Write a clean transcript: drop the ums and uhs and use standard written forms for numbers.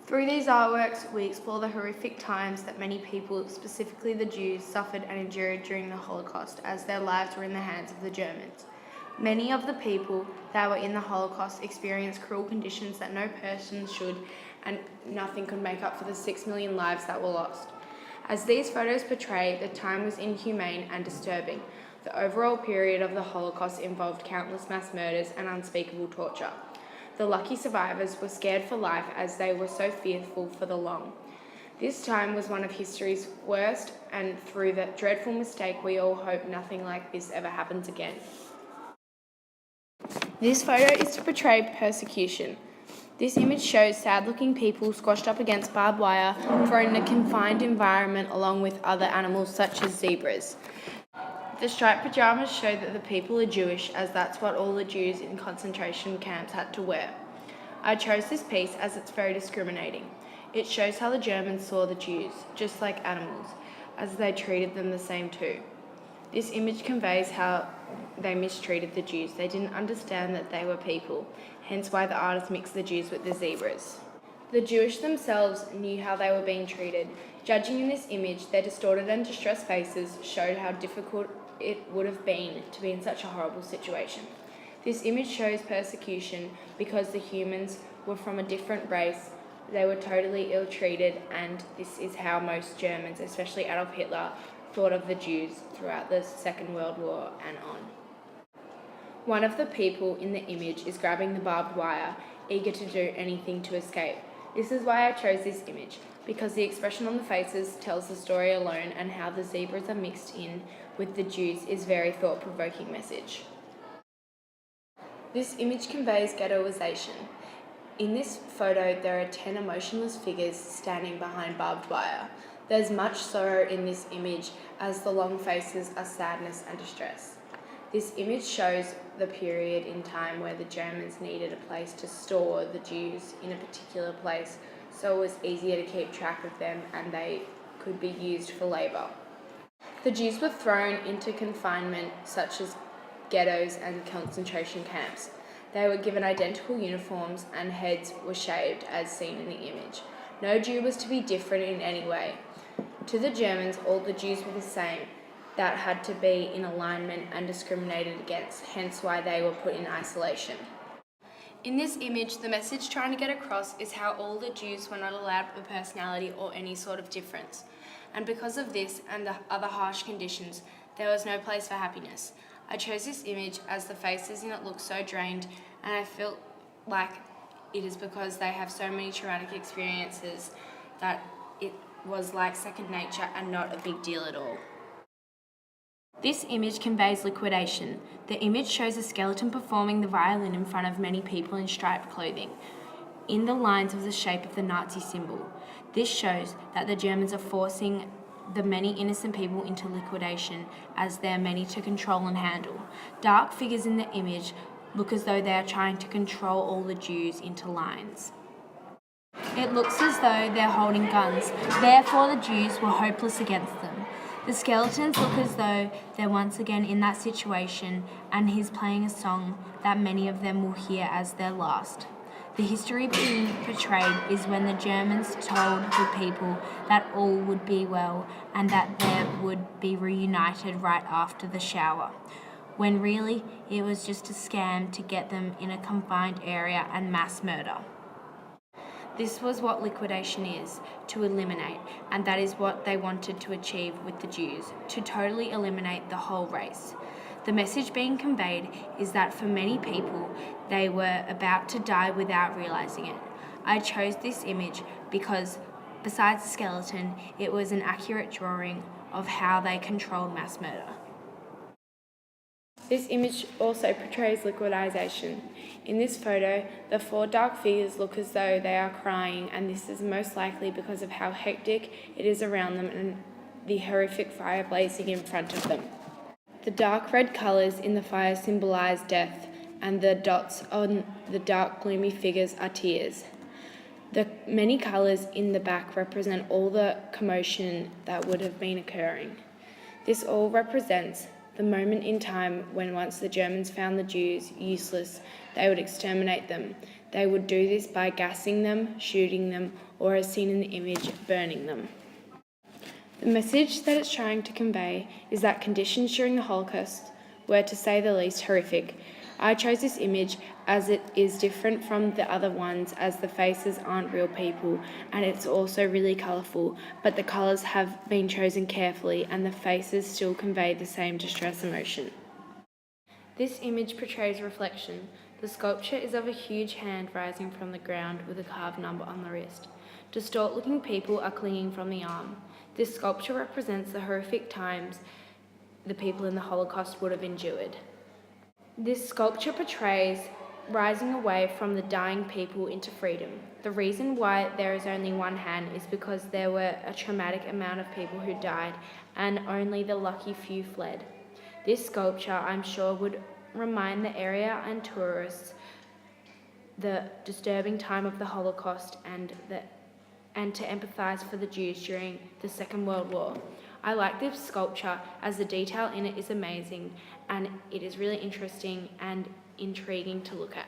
Through these artworks, we explore the horrific times that many people, specifically the Jews, suffered and endured during the Holocaust as their lives were in the hands of the Germans. Many of the people that were in the Holocaust experienced cruel conditions that no person should, and nothing could make up for the 6 million lives that were lost. As these photos portray, the time was inhumane and disturbing. The overall period of the Holocaust involved countless mass murders and unspeakable torture. The lucky survivors were scared for life as they were so fearful for the long. This time was one of history's worst, and through that dreadful mistake, we all hope nothing like this ever happens again. This photo is to portray persecution. This image shows sad-looking people squashed up against barbed wire, thrown in a confined environment along with other animals such as zebras. The striped pajamas show that the people are Jewish, as that's what all the Jews in concentration camps had to wear. I chose this piece as it's very discriminating. It shows how the Germans saw the Jews, just like animals, as they treated them the same too. This image conveys how they mistreated the Jews. They didn't understand that they were people, hence why the artist mixed the Jews with the zebras. The Jewish themselves knew how they were being treated. Judging in this image, their distorted and distressed faces showed how difficult it would have been to be in such a horrible situation. This image shows persecution because the humans were from a different race. They were totally ill-treated, and this is how most Germans, especially Adolf Hitler, thought of the Jews throughout the Second World War and on. One of the people in the image is grabbing the barbed wire, eager to do anything to escape. This is why I chose this image, because the expression on the faces tells the story alone, and how the zebras are mixed in with the Jews is very thought-provoking message. This image conveys ghettoization. In this photo, there are 10 emotionless figures standing behind barbed wire. There's much sorrow in this image, as the long faces are sadness and distress. This image shows the period in time where the Germans needed a place to store the Jews in a particular place, so it was easier to keep track of them and they could be used for labour. The Jews were thrown into confinement, such as ghettos and concentration camps. They were given identical uniforms and heads were shaved, as seen in the image. No Jew was to be different in any way. To the Germans, all the Jews were the same. That had to be in alignment and discriminated against, hence why they were put in isolation. In this image, the message trying to get across is how all the Jews were not allowed a personality or any sort of difference. And because of this and the other harsh conditions, there was no place for happiness. I chose this image as the faces in it look so drained, and I felt like it is because they have so many traumatic experiences that it was like second nature and not a big deal at all. This image conveys liquidation. The image shows a skeleton performing the violin in front of many people in striped clothing, in the lines of the shape of the Nazi symbol. This shows that the Germans are forcing the many innocent people into liquidation, as there are many to control and handle. Dark figures in the image look as though they are trying to control all the Jews into lines. It looks as though they're holding guns, therefore the Jews were hopeless against them. The skeletons look as though they're once again in that situation, and he's playing a song that many of them will hear as their last. The history being portrayed is when the Germans told the people that all would be well and that they would be reunited right after the shower, when really it was just a scam to get them in a confined area and mass murder. This was what liquidation is, to eliminate, and that is what they wanted to achieve with the Jews, to totally eliminate the whole race. The message being conveyed is that for many people, they were about to die without realizing it. I chose this image because, besides the skeleton, it was an accurate drawing of how they controlled mass murder. This image also portrays liquidization. In this photo, the 4 dark figures look as though they are crying, and this is most likely because of how hectic it is around them and the horrific fire blazing in front of them. The dark red colours in the fire symbolise death, and the dots on the dark gloomy figures are tears. The many colours in the back represent all the commotion that would have been occurring. This all represents the moment in time when once the Germans found the Jews useless, they would exterminate them. they would do this by gassing them, shooting them, or as seen in the image, burning them. The message that it's trying to convey is that conditions during the Holocaust were, to say the least, horrific. I chose this image as it is different from the other ones, as the faces aren't real people, and it's also really colourful, but the colours have been chosen carefully and the faces still convey the same distress emotion. This image portrays reflection. The sculpture is of a huge hand rising from the ground with a carved number on the wrist. Distraught-looking people are clinging from the arm. This sculpture represents the horrific times the people in the Holocaust would have endured. This sculpture portrays rising away from the dying people into freedom. The reason why there is only one hand is because there were a traumatic amount of people who died and only the lucky few fled. This sculpture, I'm sure, would remind the area and tourists the disturbing time of the Holocaust and to empathise for the Jews during the Second World War. I like this sculpture as the detail in it is amazing and it is really interesting and intriguing to look at.